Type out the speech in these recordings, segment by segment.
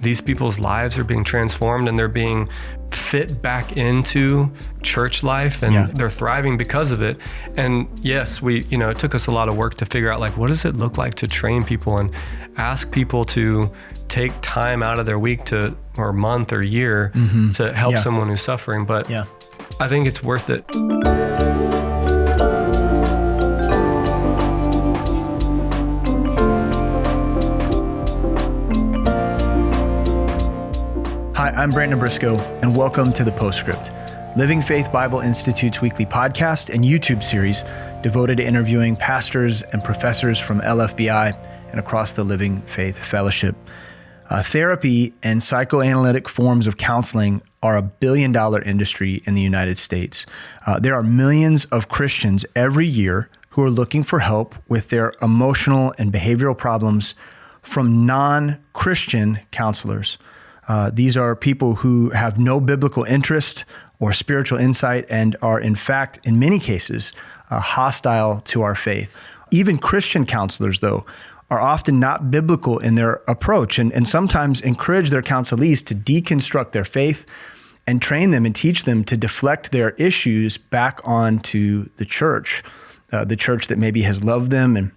these people's lives are being transformed and they're being fit back into church life, and they're thriving because of it. And yes, it took us a lot of work to figure out, like, what does it look like to train people and ask people to take time out of their week or month or year to help someone who's suffering. But I think it's worth it. Hi, I'm Brandon Briscoe, and welcome to The Postscript, Living Faith Bible Institute's weekly podcast and YouTube series devoted to interviewing pastors and professors from LFBI and across the Living Faith Fellowship. Therapy and psychoanalytic forms of counseling are a billion-dollar industry in the United States. There are millions of Christians every year who are looking for help with their emotional and behavioral problems from non-Christian counselors. These are people who have no biblical interest or spiritual insight and are, in fact, in many cases, hostile to our faith. Even Christian counselors, though, are often not biblical in their approach and sometimes encourage their counselees to deconstruct their faith and train them and teach them to deflect their issues back onto the church that maybe has loved them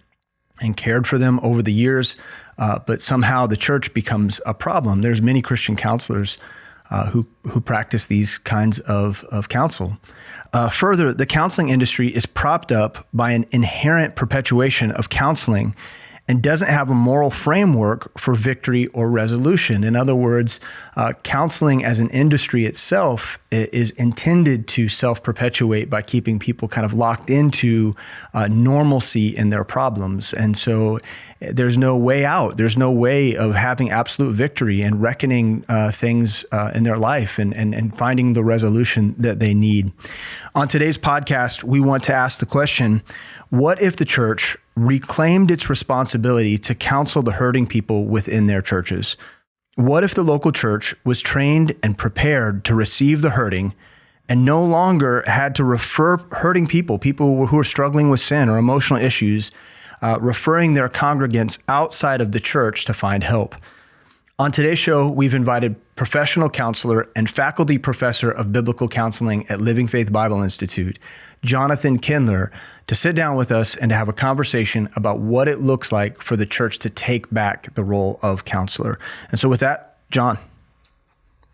and cared for them over the years, but somehow the church becomes a problem. There's many Christian counselors who practice these kinds of counsel. Further, the counseling industry is propped up by an inherent perpetuation of counseling and doesn't have a moral framework for victory or resolution. In other words, counseling as an industry itself is intended to self-perpetuate by keeping people kind of locked into normalcy in their problems. And so there's no way out. There's no way of having absolute victory and reckoning things in their life and finding the resolution that they need. On today's podcast, we want to ask the question, what if the church reclaimed its responsibility to counsel the hurting people within their churches? What if the local church was trained and prepared to receive the hurting and no longer had to refer hurting people who are struggling with sin or emotional issues, referring their congregants outside of the church to find help? On today's show, we've invited professional counselor and faculty professor of biblical counseling at Living Faith Bible Institute, Jonathan Kindler, to sit down with us and to have a conversation about what it looks like for the church to take back the role of counselor. And so with that, John,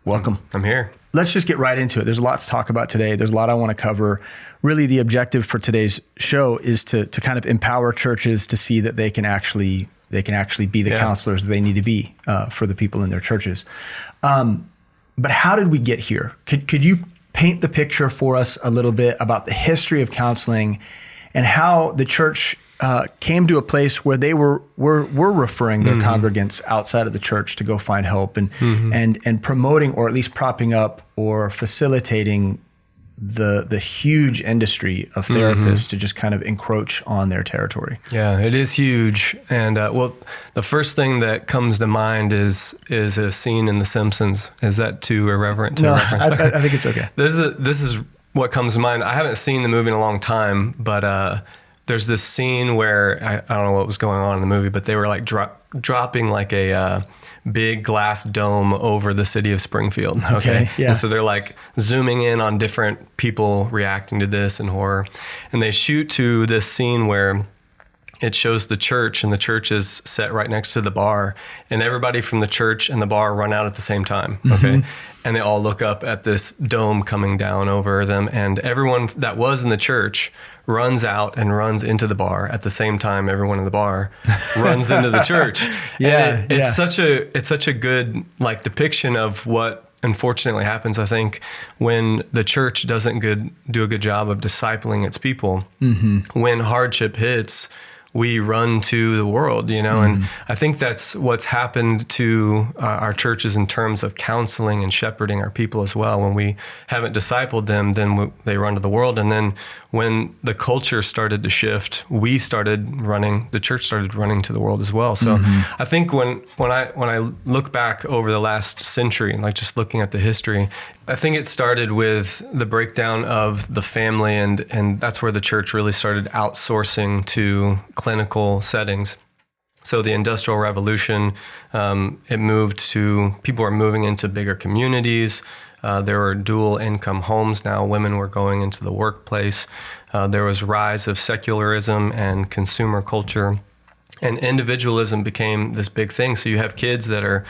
welcome. I'm here. Let's just get right into it. There's a lot to talk about today. There's a lot I want to cover. Really, the objective for today's show is to kind of empower churches to see that they can actually be the counselors that they need to be for the people in their churches. But how did we get here? Could you paint the picture for us a little bit about the history of counseling and how the church came to a place where they were referring their congregants outside of the church to go find help and promoting, or at least propping up or facilitating the huge industry of therapists to just kind of encroach on their territory? Yeah, it is huge. And the first thing that comes to mind is a scene in The Simpsons. Is that too irreverent to reference? I think it's okay. This is what comes to mind. I haven't seen the movie in a long time, but there's this scene where I don't know what was going on in the movie, but they were like dropping like a big glass dome over the city of Springfield. Okay. Yeah. And so they're like zooming in on different people reacting to this in horror. And they shoot to this scene where it shows the church, and the church is set right next to the bar, and everybody from the church and the bar run out at the same time. Okay. And they all look up at this dome coming down over them, and everyone that was in the church runs out and runs into the bar at the same time. Everyone in the bar runs into the church. It's such a good like depiction of what unfortunately happens, I think, when the church doesn't do a good job of discipling its people. When hardship hits, we run to the world, and I think that's what's happened to our churches in terms of counseling and shepherding our people as well. When we haven't discipled them, then they run to the world. And then when the culture started to shift, the church started running to the world as well. So I think when I look back over the last century, like just looking at the history, I think it started with the breakdown of the family, and that's where the church really started outsourcing to clinical settings. So the Industrial Revolution, it moved to, people were moving into bigger communities. There were dual income homes now. Women were going into the workplace. There was rise of secularism and consumer culture. And individualism became this big thing. So you have kids that are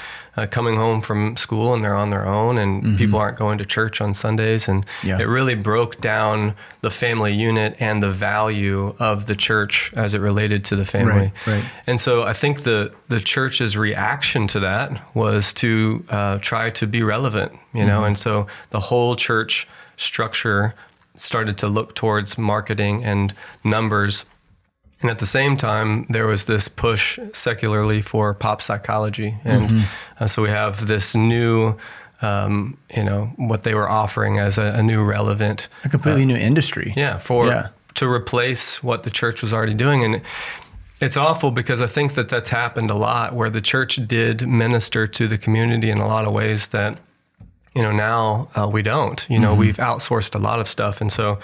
coming home from school and they're on their own, and people aren't going to church on Sundays. And it really broke down the family unit and the value of the church as it related to the family. Right. And so I think the church's reaction to that was to try to be relevant, you know. And so the whole church structure started to look towards marketing and numbers. And at the same time, there was this push secularly for pop psychology. And so we have this new, what they were offering as a new relevant. A completely new industry. To replace what the church was already doing. And it's awful because I think that that's happened a lot, where the church did minister to the community in a lot of ways that, now we don't. We've outsourced a lot of stuff. And so,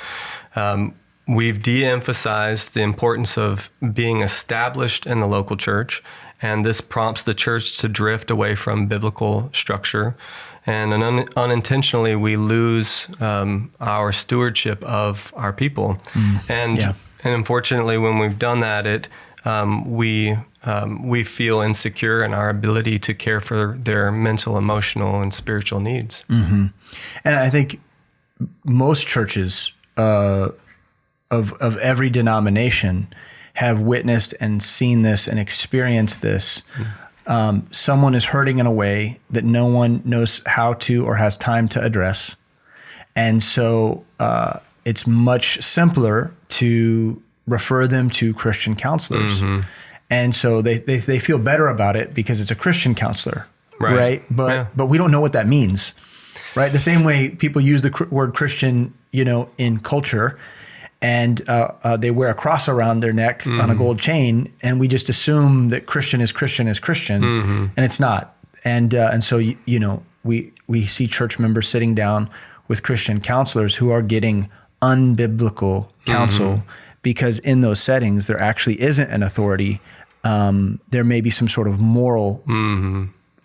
we've de-emphasized the importance of being established in the local church, and this prompts the church to drift away from biblical structure. And unintentionally, we lose our stewardship of our people. And unfortunately, when we've done that, we feel insecure in our ability to care for their mental, emotional, and spiritual needs. And I think most churches of every denomination have witnessed and seen this and experienced this. Someone is hurting in a way that no one knows how to or has time to address. And so it's much simpler to refer them to Christian counselors. And so they feel better about it because it's a Christian counselor, right? But we don't know what that means, right? The same way people use the word Christian, in culture, and they wear a cross around their neck on a gold chain, and we just assume that Christian is Christian, and it's not. And so we see church members sitting down with Christian counselors who are getting unbiblical counsel because in those settings there actually isn't an authority. There may be some sort of moral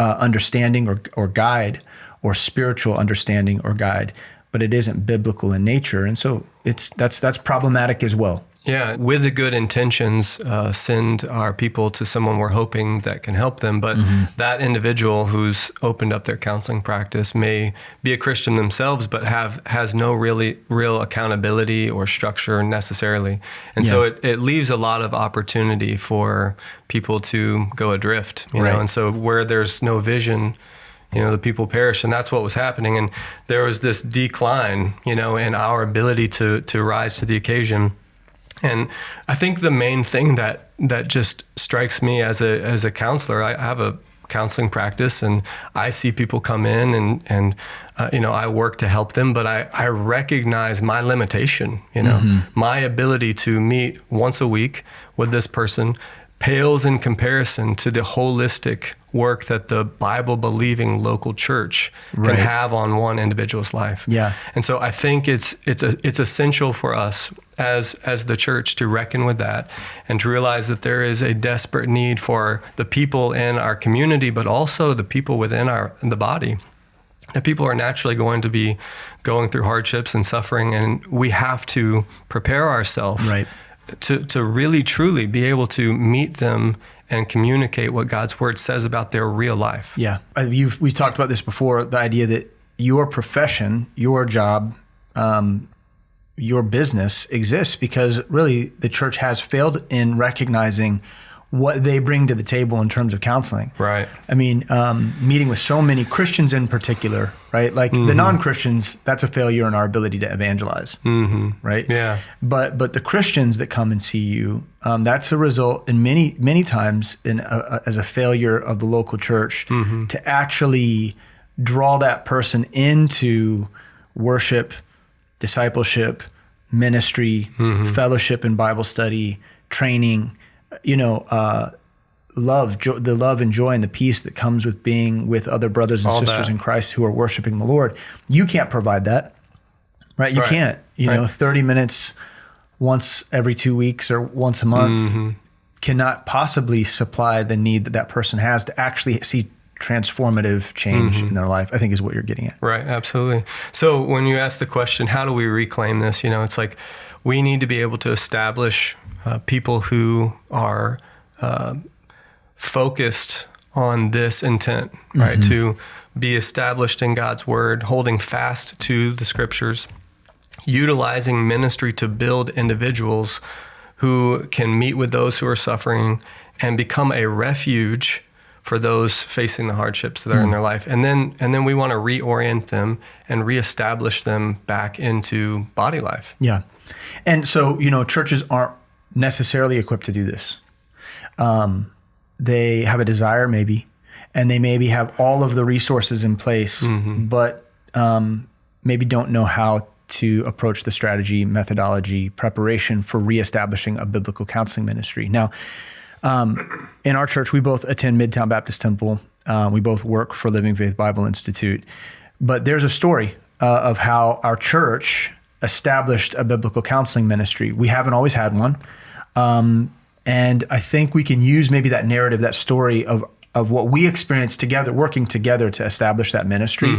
understanding or guide, or spiritual understanding or guide, but it isn't biblical in nature. And so that's problematic as well. Yeah, with the good intentions, send our people to someone we're hoping that can help them. But that individual who's opened up their counseling practice may be a Christian themselves, but has no real accountability or structure necessarily. And so it leaves a lot of opportunity for people to go adrift, you know. And so where there's no vision, the people perish, and that's what was happening. And there was this decline, in our ability to rise to the occasion. And I think the main thing that just strikes me as a counselor, I have a counseling practice, and I see people come in and I work to help them, but I recognize my limitation, my ability to meet once a week with this person pales in comparison to the holistic work that the Bible-believing local church can have on one individual's life. Yeah. And so I think it's essential for us as the church to reckon with that and to realize that there is a desperate need for the people in our community, but also the people within the body. That people are naturally going to be going through hardships and suffering, and we have to prepare ourselves to really truly be able to meet them and communicate what God's word says about their real life. Yeah. We've talked about this before, the idea that your profession, your job, your business exists because really the church has failed in recognizing what they bring to the table in terms of counseling. Right. I mean, meeting with so many Christians in particular, right? Like the non-Christians, that's a failure in our ability to evangelize, right? Yeah. But the Christians that come and see you, that's a result in many times as a failure of the local church to actually draw that person into worship, discipleship, ministry, fellowship and Bible study, training, the love and joy and the peace that comes with being with other brothers and sisters in Christ who are worshiping the Lord. You can't provide that, right? You can't, 30 minutes once every 2 weeks or once a month cannot possibly supply the need that person has to actually see transformative change in their life, I think is what you're getting at. Right, absolutely. So when you ask the question, how do we reclaim this? It's like we need to be able to establish people who are focused on this intent, right? To be established in God's word, holding fast to the scriptures, utilizing ministry to build individuals who can meet with those who are suffering and become a refuge for those facing the hardships that are in their life. And then we want to reorient them and reestablish them back into body life. Yeah. And so, churches aren't necessarily equipped to do this. They have a desire maybe, and they maybe have all of the resources in place, but maybe don't know how to approach the strategy, methodology, preparation for reestablishing a biblical counseling ministry. Now, in our church, we both attend Midtown Baptist Temple. We both work for Living Faith Bible Institute. But there's a story of how our church established a biblical counseling ministry. We haven't always had one. And I think we can use maybe that narrative, that story of what we experienced together, working together to establish that ministry,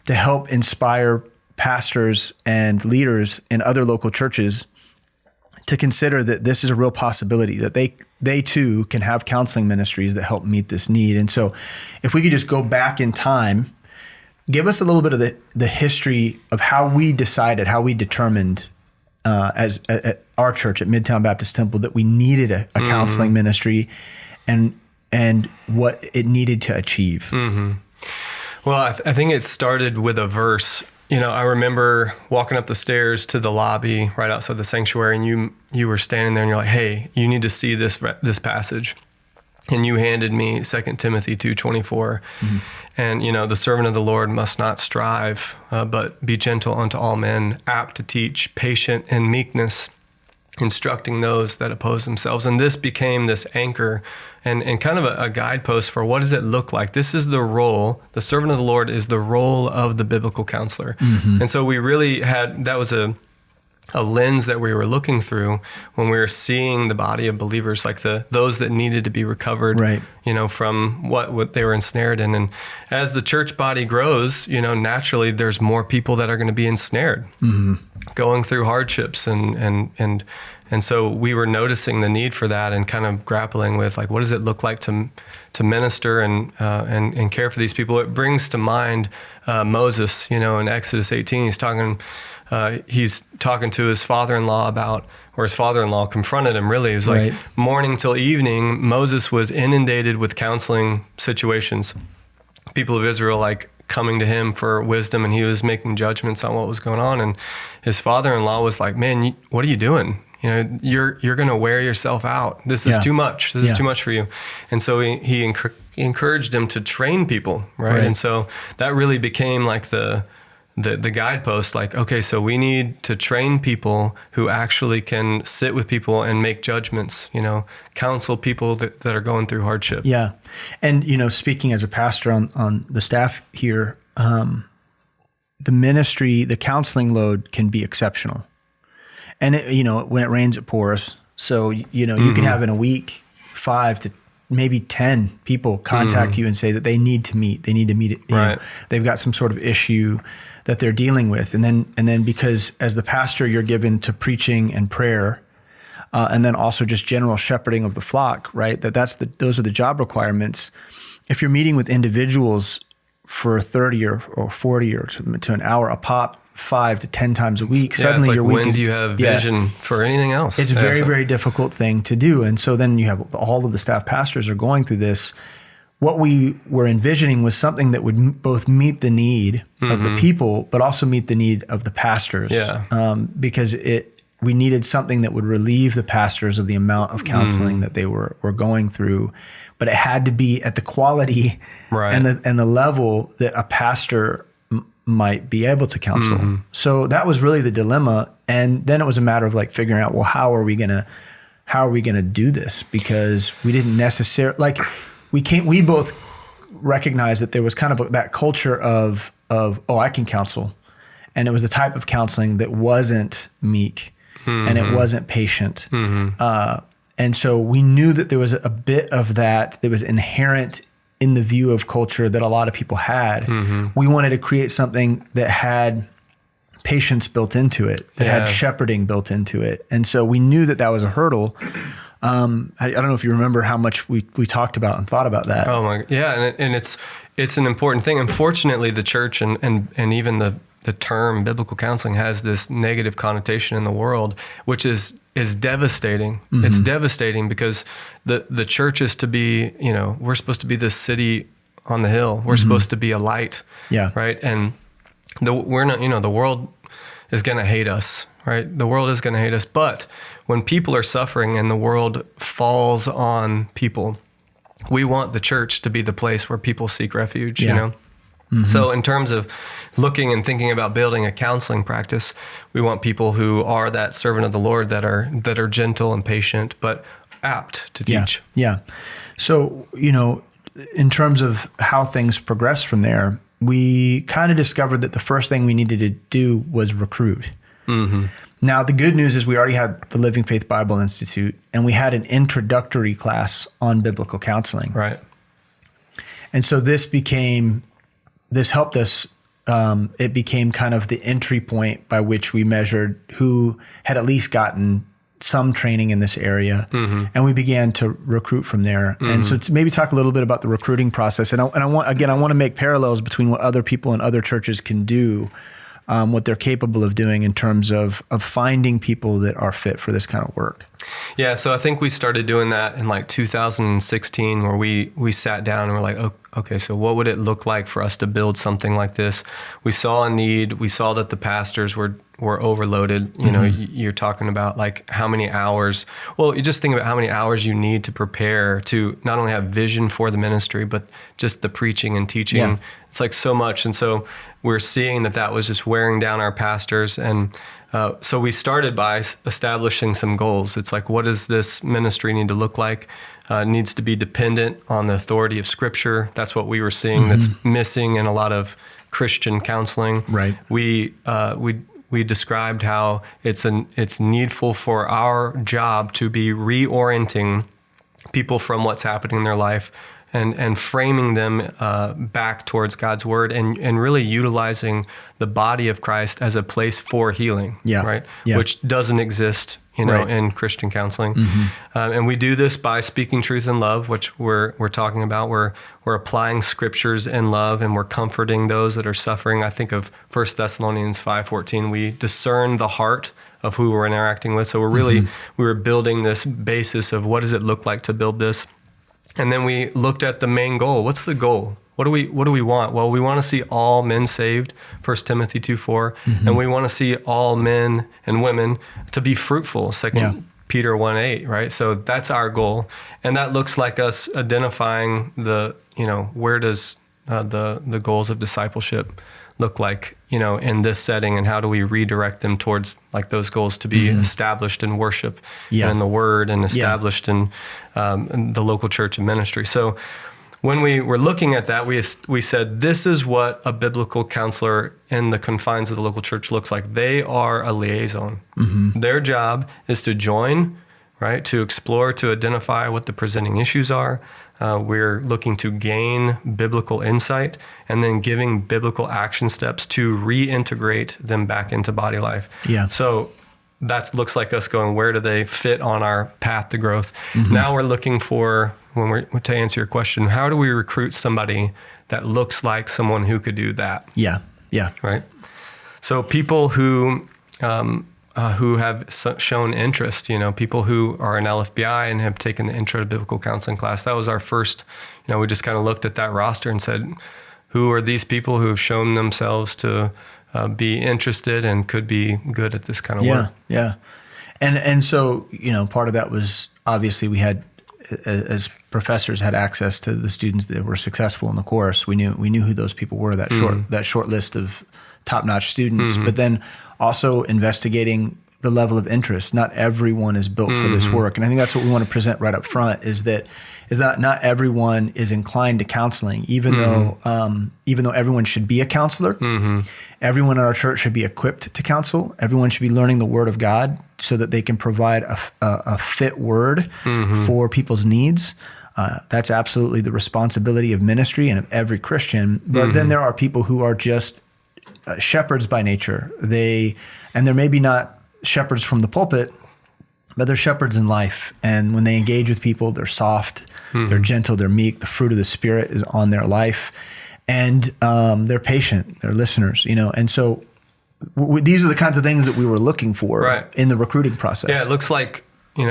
to help inspire pastors and leaders in other local churches to consider that this is a real possibility, that they too can have counseling ministries that help meet this need. And so if we could just go back in time, give us a little bit of the history of how we decided, how we determined at our church at Midtown Baptist Temple that we needed a counseling ministry and what it needed to achieve. Well, I think it started with a verse. I remember walking up the stairs to the lobby right outside the sanctuary, and you were standing there, and you're like, "Hey, you need to see this passage." And you handed me 2 Timothy 2:24. And, the servant of the Lord must not strive, but be gentle unto all men, apt to teach, patient in meekness, instructing those that oppose themselves. And this became this anchor and kind of a guidepost for what does it look like. This is the role, the servant of the Lord is the role of the biblical counselor. And so we really that was a lens that we were looking through when we were seeing the body of believers, like those that needed to be recovered, right, from what they were ensnared in. And as the church body grows, naturally there's more people that are going to be ensnared, going through hardships and so we were noticing the need for that and kind of grappling with, like, what does it look like to minister and care for these people? It brings to mind Moses, in Exodus 18. He's talking to his father-in-law or his father-in-law confronted him, really. It was like morning till evening, Moses was inundated with counseling situations. People of Israel, like, coming to him for wisdom, and he was making judgments on what was going on. And his father-in-law was like, "Man, what are you doing? You're going to wear yourself out. This is too much. This is too much for you." And so he encouraged him to train people, right? And so that really became like the guidepost, like, okay, so we need to train people who actually can sit with people and make judgments, counsel people that are going through hardship. Yeah. And, speaking as a pastor on the staff here, the ministry, the counseling load can be exceptional. And, when it rains, it pours. So, you can have in a week 5 to maybe 10 people contact you and say that they need to meet. They need to meet it. They've got some sort of issue that they're dealing with. And then because as the pastor, you're given to preaching and prayer, and then also just general shepherding of the flock, right? Those are the job requirements. If you're meeting with individuals for 30 or 40 or to an hour a pop, 5 to 10 times a week, suddenly it's your like, week when do you have vision for anything else? It's a very, very difficult thing to do. And so then you have all of the staff pastors are going through this. What we were envisioning was something that would both meet the need of the people, but also meet the need of the pastors. Because we needed something that would relieve the pastors of the amount of counseling that they were going through, but it had to be at the quality and the level that a pastor might be able to counsel. So that was really the dilemma. And then it was a matter of like figuring out, well, how are we gonna do this? Because we didn't necessarily we both recognized that there was kind of that culture of I can counsel, and it was the type of counseling that wasn't meek and it wasn't patient. And And so we knew that there was a bit of that was inherent in the view of culture that a lot of people had. We wanted to create something that had patience built into it, that had shepherding built into it. And so we knew that was a hurdle. I don't know if you remember how much we talked about and thought about that. Oh my, yeah. And it's an important thing. Unfortunately, the church and even the term biblical counseling has this negative connotation in the world, which is devastating. It's devastating because the church is to be, we're supposed to be this city on the hill. We're supposed to be a light. Yeah. Right. And we're not, the world is going to hate us, right? The world is going to hate us. But when people are suffering and the world falls on people, we want the church to be the place where people seek refuge, So in terms of looking and thinking about building a counseling practice, we want people who are that servant of the Lord that are gentle and patient, but apt to teach. Yeah. So, in terms of how things progress from there, we kind of discovered that the first thing we needed to do was recruit. Now, the good news is we already had the Living Faith Bible Institute, and we had an introductory class on biblical counseling. Right. And so this helped us. It became kind of the entry point by which we measured who had at least gotten some training in this area, and we began to recruit from there. And so to maybe talk a little bit about the recruiting process. And I want to make parallels between what other people in other churches can do, what they're capable of doing in terms of finding people that are fit for this kind of work. Yeah, so I think we started doing that in like 2016, where we sat down and we're like, okay, so what would it look like for us to build something like this? We saw a need. We saw that the pastors were overloaded. You're talking about like how many hours. Well, you just think about how many hours you need to prepare to not only have vision for the ministry, but just the preaching and teaching. Yeah. It's like so much. And so we're seeing that was just wearing down our pastors. And so we started by establishing some goals. It's like, what does this ministry need to look like? It needs to be dependent on the authority of Scripture. That's what we were seeing that's missing in a lot of Christian counseling. Right. We described how it's needful for our job to be reorienting people from what's happening in their life and framing them back towards God's word and really utilizing the body of Christ as a place for healing, right? Yeah. Which doesn't exist, in Christian counseling. And we do this by speaking truth in love, which we're talking about. We're applying scriptures in love, and we're comforting those that are suffering. I think of 1 Thessalonians 5:14. We discern the heart of who we're interacting with. So we were building this basis of what does it look like to build this. And then we looked at the main goal. What's the goal? What do we want? Well, we want to see all men saved, 1 Timothy 2:4, and we want to see all men and women to be fruitful, 2 Peter 1:8, right? So that's our goal. And that looks like us identifying where does the goals of discipleship look like, in this setting, and how do we redirect them towards like those goals to be established in worship and in the word, and established in the local church and ministry. So when we were looking at that, we said, this is what a biblical counselor in the confines of the local church looks like. They are a liaison. Their job is to join, right? To explore, to identify what the presenting issues are. We're looking to gain biblical insight and then giving biblical action steps to reintegrate them back into body life. Yeah. So that looks like us going, where do they fit on our path to growth? Now we're looking for, to answer your question, how do we recruit somebody that looks like someone who could do that? Yeah. Right? So people who have shown interest, people who are in LFBI and have taken the Intro to Biblical Counseling class. That was our first, we just kind of looked at that roster and said, who are these people who have shown themselves to be interested and could be good at this kind of work? Yeah. And so, part of that was obviously we had, as professors, had access to the students that were successful in the course. We knew who those people were, that short list of top-notch students, but then also investigating the level of interest. Not everyone is built for this work. And I think that's what we want to present right up front is that not everyone is inclined to counseling, even though everyone should be a counselor. Everyone in our church should be equipped to counsel. Everyone should be learning the Word of God so that they can provide a fit word for people's needs. That's absolutely the responsibility of ministry and of every Christian. But then there are people who are just shepherds by nature. They're maybe not shepherds from the pulpit, but they're shepherds in life. And when they engage with people, they're soft, they're gentle, they're meek. The fruit of the Spirit is on their life. And they're patient, they're listeners, And so these are the kinds of things that we were looking for in the recruiting process. Yeah, it looks like, 1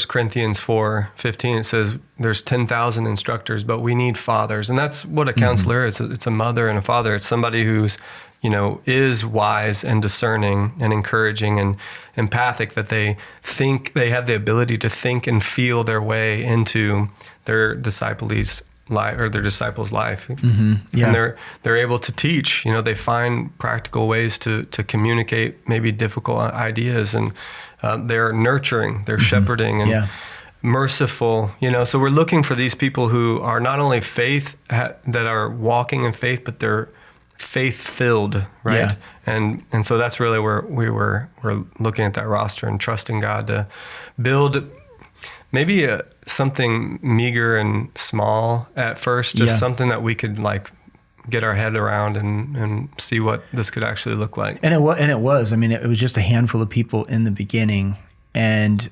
Corinthians 4:15, it says there's 10,000 instructors, but we need fathers. And that's what a counselor is. It's a mother and a father. It's somebody who's, is wise and discerning and encouraging and empathic, that they have the ability to think and feel their way into their disciples' life or their disciples' life. Yeah. And they're able to teach, they find practical ways to communicate maybe difficult ideas, and they're nurturing, they're shepherding and merciful, so we're looking for these people who are not only that are walking in faith, but they're faith-filled, right? And so that's really where we're looking at that roster and trusting God to build maybe something meager and small at first, just something that we could get our head around and see what this could actually look like. And it was. I mean, it was just a handful of people in the beginning, and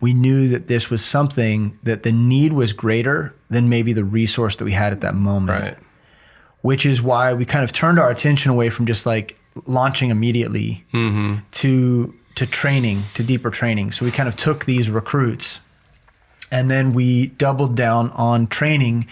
we knew that this was something that the need was greater than maybe the resource that we had at that moment. Right. Which is why we kind of turned our attention away from just launching immediately to training, to deeper training. So we kind of took these recruits, and then we doubled down on training.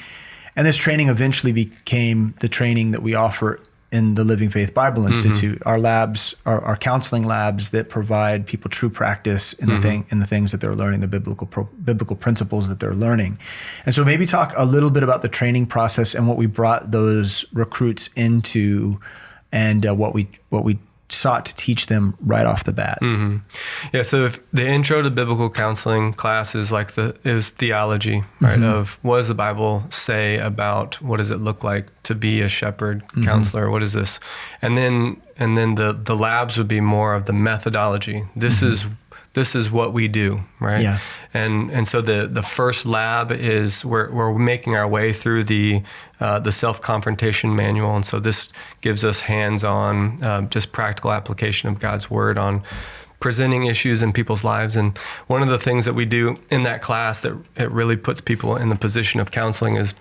And this training eventually became the training that we offer in the Living Faith Bible Institute. Our labs, our counseling labs that provide people true practice in the things that they're learning, the biblical principles that they're learning. And so maybe talk a little bit about the training process and what we brought those recruits into, and what we sought to teach them right off the bat. Yeah, so if the intro to biblical counseling class is is theology, right? Of what does the Bible say about what does it look like to be a shepherd counselor? What is this? And then the labs would be more of the methodology. This is what we do, right? Yeah. And so the first lab is we're making our way through the self-confrontation manual, and so this gives us hands-on, just practical application of God's word on presenting issues in people's lives. And one of the things that we do in that class that it really puts people in the position of counseling is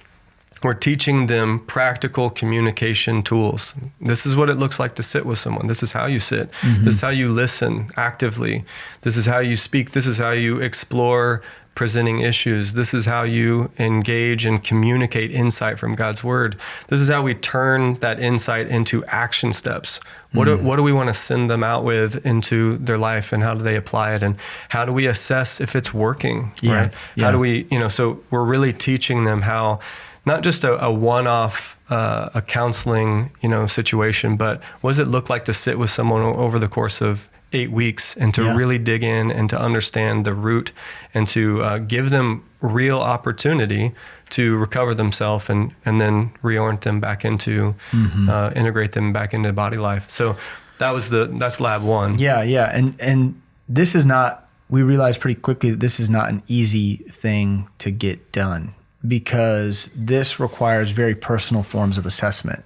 we're teaching them practical communication tools. This is what it looks like to sit with someone. This is how you sit. This is how you listen actively. This is how you speak. This is how you explore presenting issues. This is how you engage and communicate insight from God's word. This is how we turn that insight into action steps. What do we want to send them out with into their life, and how do they apply it, and how do we assess if it's working, right? How do we, so we're really teaching them how, not just a one-off a counseling, situation, but what does it look like to sit with someone over the course of 8 weeks and to really dig in and to understand the root and to give them real opportunity to recover themselves and then reorient them back into, integrate them back into body life. So that's lab one. Yeah. And this is not, we realized pretty quickly that this is not an easy thing to get done, because this requires very personal forms of assessment.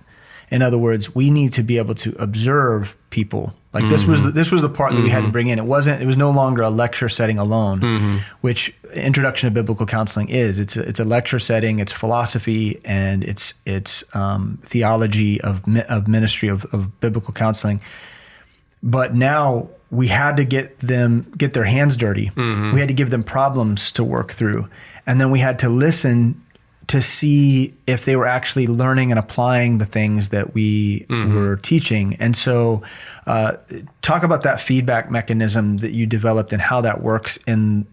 In other words, we need to be able to observe people. This was the part that we had to bring in. It was no longer a lecture setting alone, which Introduction to Biblical Counseling is. It's a lecture setting, it's philosophy, and it's theology of ministry of biblical counseling. But now we had to get their hands dirty. We had to give them problems to work through. And then we had to listen to see if they were actually learning and applying the things that we were teaching. And so talk about that feedback mechanism that you developed and how that works in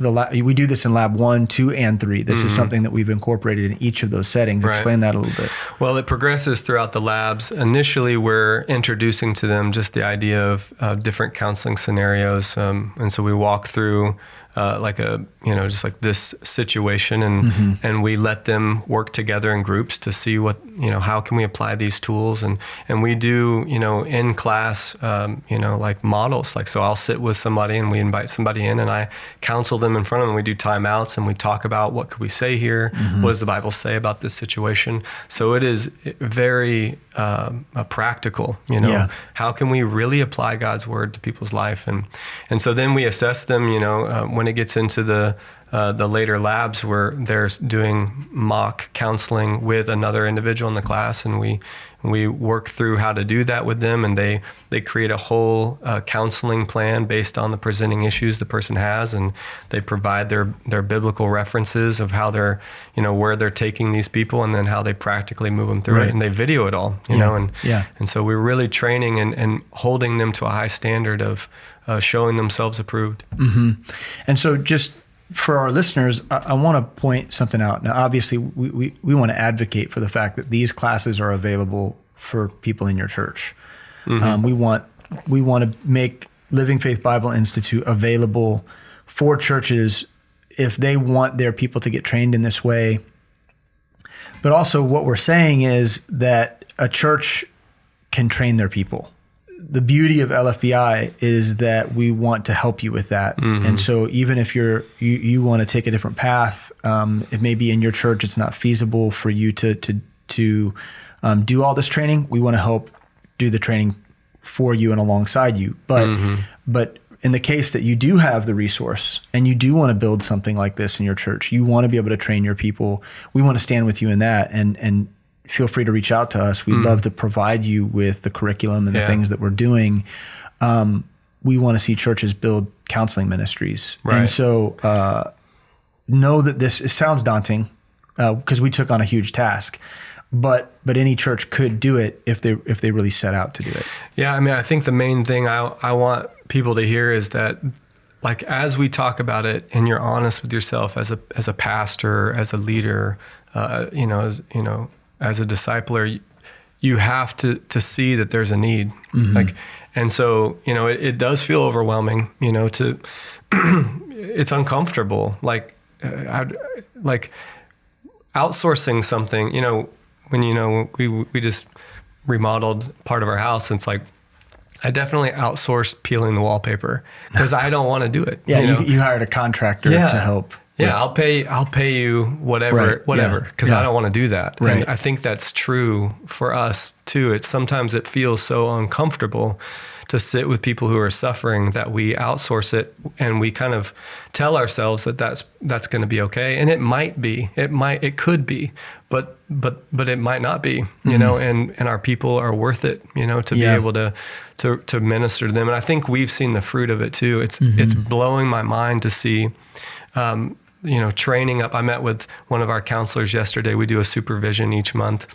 we do this in lab 1, 2, and 3. This is something that we've incorporated in each of those settings. Right. Explain that a little bit. Well, it progresses throughout the labs. Initially, we're introducing to them just the idea of different counseling scenarios. And so we walk through just like this situation, and we let them work together in groups to see how can we apply these tools, and we do, in class, like models. Like, so I'll sit with somebody and we invite somebody in and I counsel them in front of them. We do timeouts and we talk about what could we say here? What does the Bible say about this situation? So it is very practical, how can we really apply God's word to people's life? And so then we assess them, when it gets into the later labs where they're doing mock counseling with another individual in the class, and we work through how to do that with them, and they create a whole counseling plan based on the presenting issues the person has, and they provide their biblical references of how they're, where they're taking these people, and then how they practically move them through it, and they video it all, and so we're really training and holding them to a high standard of showing themselves approved. And so just for our listeners, I want to point something out. Now, obviously, we want to advocate for the fact that these classes are available for people in your church. We want to make Living Faith Bible Institute available for churches if they want their people to get trained in this way. But also what we're saying is that a church can train their people. The beauty of LFBI is that we want to help you with that. And so even if you want to take a different path, it may be in your church, it's not feasible for you to do all this training. We want to help do the training for you and alongside you. But in the case that you do have the resource and you do want to build something like this in your church, you want to be able to train your people, we want to stand with you in that, and feel free to reach out to us. We'd love to provide you with the curriculum and the things that we're doing. We want to see churches build counseling ministries. Right. And so know that it sounds daunting because we took on a huge task, but any church could do it if they really set out to do it. Yeah, I mean, I think the main thing I want people to hear is that, like, as we talk about it and you're honest with yourself as a pastor, as a leader, as a discipler, you have to see that there's a need. And so, it does feel overwhelming, it's uncomfortable. Like outsourcing something, when, we just remodeled part of our house, and it's like, I definitely outsourced peeling the wallpaper because I don't want to do it. Yeah. You hired a contractor to help. Yeah, I'll pay you whatever, because I don't want to do that. Right. And I think that's true for us too. Sometimes it feels so uncomfortable to sit with people who are suffering that we outsource it, and we kind of tell ourselves that that's going to be okay. And it might be, it could be, but it might not be, and our people are worth it, to be able to minister to them. And I think we've seen the fruit of it too. It's blowing my mind to see, training up. I met with one of our counselors yesterday. We do a supervision each month,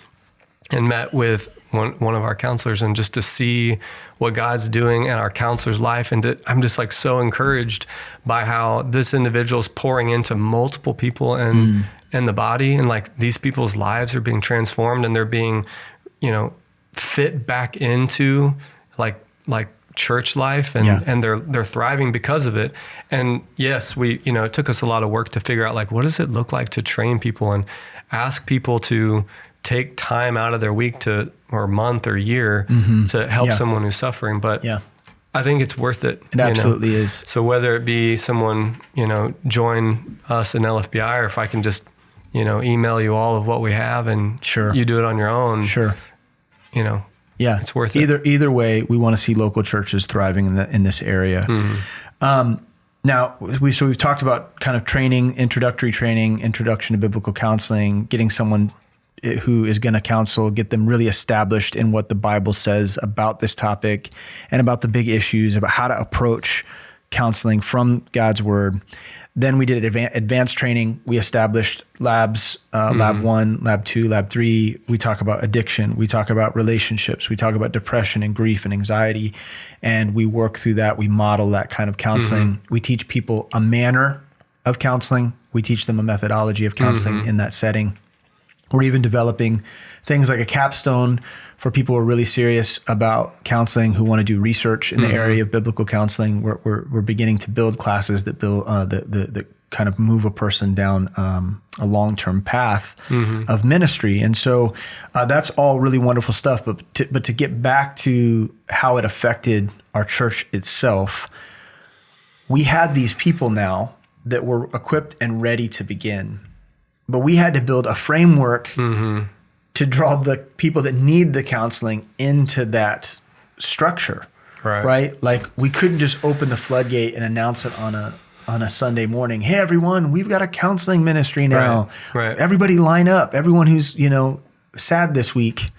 and met with one of our counselors, and just to see what God's doing in our counselor's life. And I'm just like so encouraged by how this individual is pouring into multiple people in the body, and like these people's lives are being transformed, and they're being, fit back into like church life, and they're thriving because of it. And yes, it took us a lot of work to figure out, like, what does it look like to train people and ask people to take time out of their week or month or year to help someone who's suffering. But I think it's worth it. It absolutely is. So whether it be someone, join us in LFBI, or if I can just, email you all of what we have, and you do it on your own. Yeah, it's worth it. Either way, we want to see local churches thriving in this area. Now, we've talked about kind of training, introduction to biblical counseling, getting someone who is going to counsel, get them really established in what the Bible says about this topic and about the big issues, about how to approach counseling from God's word. Then we did advanced training. We established labs, lab 1, lab 2, lab 3. We talk about addiction. We talk about relationships. We talk about depression and grief and anxiety. And we work through that. We model that kind of counseling. We teach people a manner of counseling. We teach them a methodology of counseling in that setting. We're even developing things like a capstone for people who are really serious about counseling, who want to do research in the area of biblical counseling. We're beginning to build classes that build that kind of move a person down a long-term path of ministry. And so that's all really wonderful stuff. But to get back to how it affected our church itself, we had these people now that were equipped and ready to begin. But we had to build a framework to draw the people that need the counseling into that structure, right? Like we couldn't just open the floodgate and announce it on a Sunday morning. Hey, everyone, we've got a counseling ministry now. Right. Everybody line up. Everyone who's, sad this week,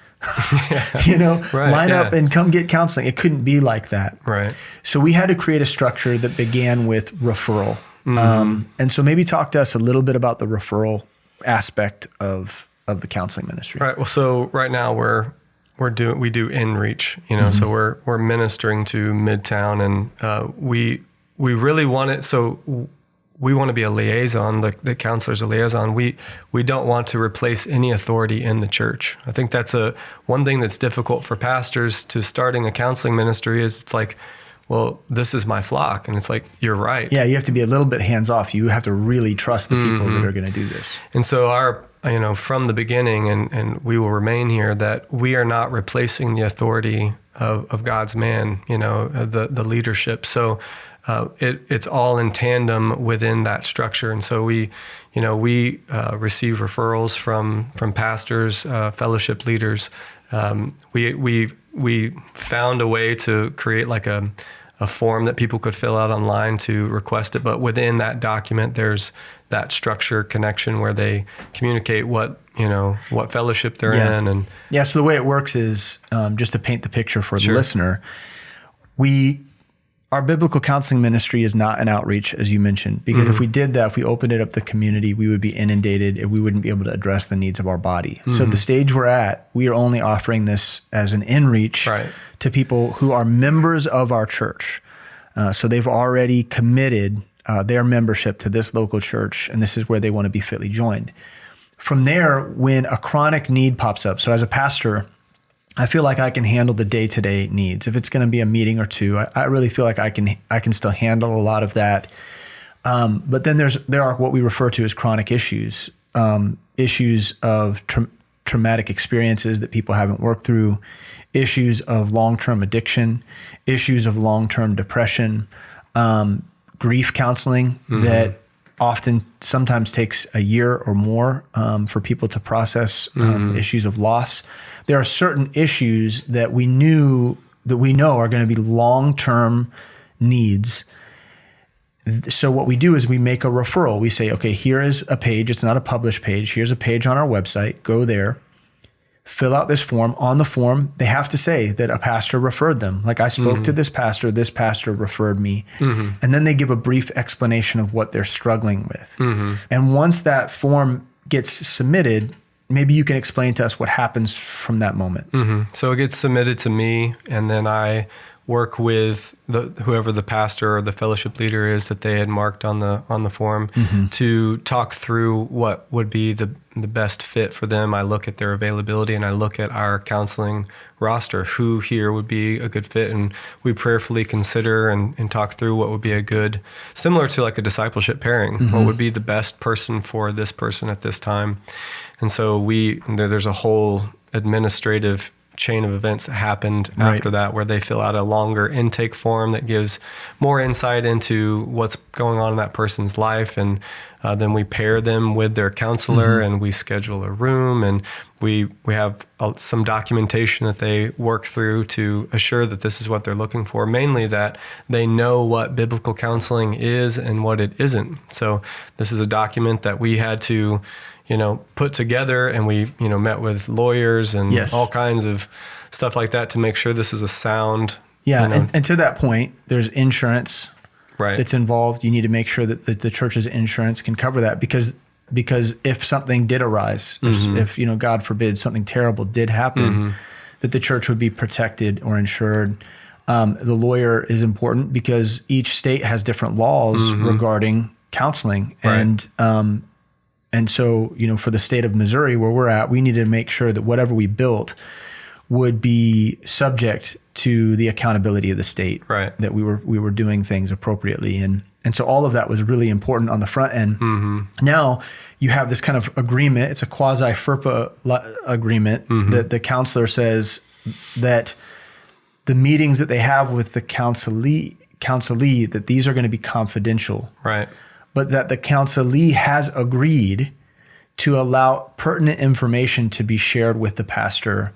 line up and come get counseling. It couldn't be like that. Right. So we had to create a structure that began with referral. And so maybe talk to us a little bit about the referral aspect of the counseling ministry. Right. Well, so right now we do in-reach, so we're ministering to Midtown, and we really want it. So we want to be a liaison. The counselor's a liaison. We don't want to replace any authority in the church. I think that's one thing that's difficult for pastors to starting a counseling ministry is it's like, well, this is my flock. And it's like, you're right. Yeah, you have to be a little bit hands-off. You have to really trust the people that are going to do this. And so from the beginning, and we will remain here, that we are not replacing the authority of God's man, the leadership. So it's all in tandem within that structure. And so we receive referrals from pastors, fellowship leaders. We found a way to create like a form that people could fill out online to request it. But within that document, there's that structure connection where they communicate what fellowship they're in. And so the way it works is, just to paint the picture for the listener, our biblical counseling ministry is not an outreach, as you mentioned, because if we did that, if we opened it up to the community, we would be inundated and we wouldn't be able to address the needs of our body. So the stage we're at, we are only offering this as an in-reach to people who are members of our church. So they've already committed their membership to this local church, and this is where they want to be fitly joined. From there, when a chronic need pops up, so as a pastor, I feel like I can handle the day-to-day needs. If it's going to be a meeting or two, I really feel like I can still handle a lot of that. But then there are what we refer to as chronic issues, issues of traumatic experiences that people haven't worked through, issues of long-term addiction, issues of long-term depression, grief counseling that sometimes takes a year or more for people to process issues of loss. There are certain issues that we know are going to be long-term needs. So what we do is we make a referral. We say, okay, here is a page. It's not a published page. Here's a page on our website. Go there, fill out this form. On the form, they have to say that a pastor referred them. Like, I spoke to this pastor referred me. And then they give a brief explanation of what they're struggling with. And once that form gets submitted, maybe you can explain to us what happens from that moment. So it gets submitted to me, and then I work with whoever the pastor or the fellowship leader is that they had marked on the form to talk through what would be the best fit for them. I look at their availability, and I look at our counseling roster, who here would be a good fit, and we prayerfully consider and talk through what would be a good, similar to like a discipleship pairing, what would be the best person for this person at this time. And so there's a whole administrative chain of events that happened after that, where they fill out a longer intake form that gives more insight into what's going on in that person's life. And then we pair them with their counselor, and we schedule a room, and we have some documentation that they work through to assure that this is what they're looking for, mainly that they know what biblical counseling is and what it isn't. So this is a document that we had to put together, and we, met with lawyers and all kinds of stuff like that to make sure this is a sound. Yeah. And to that point, there's insurance that's involved. You need to make sure that the church's insurance can cover that, because if something did arise, if God forbid, something terrible did happen, that the church would be protected or insured. The lawyer is important because each state has different laws regarding counseling. Right. And so, for the state of Missouri where we're at, we needed to make sure that whatever we built would be subject to the accountability of the state, right? That we were doing things appropriately. And so all of that was really important on the front end. Mm-hmm. Now you have this kind of agreement. It's a quasi-FERPA agreement that the counselor says that the meetings that they have with the counselee, that these are going to be confidential. Right. But that the counselee has agreed to allow pertinent information to be shared with the pastor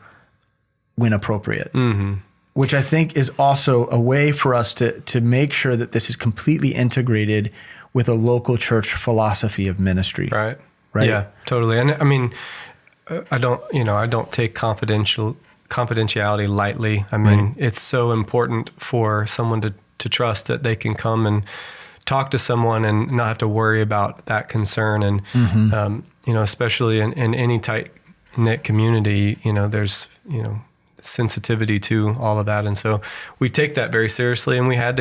when appropriate. Mm-hmm. Which I think is also a way for us to make sure that this is completely integrated with a local church philosophy of ministry. Right. Right. Yeah, totally. And I mean, I don't take confidentiality lightly. I mean, It's so important for someone to trust that they can come and talk to someone and not have to worry about that concern. And, especially in any tight knit community, there's, sensitivity to all of that. And so we take that very seriously, and we had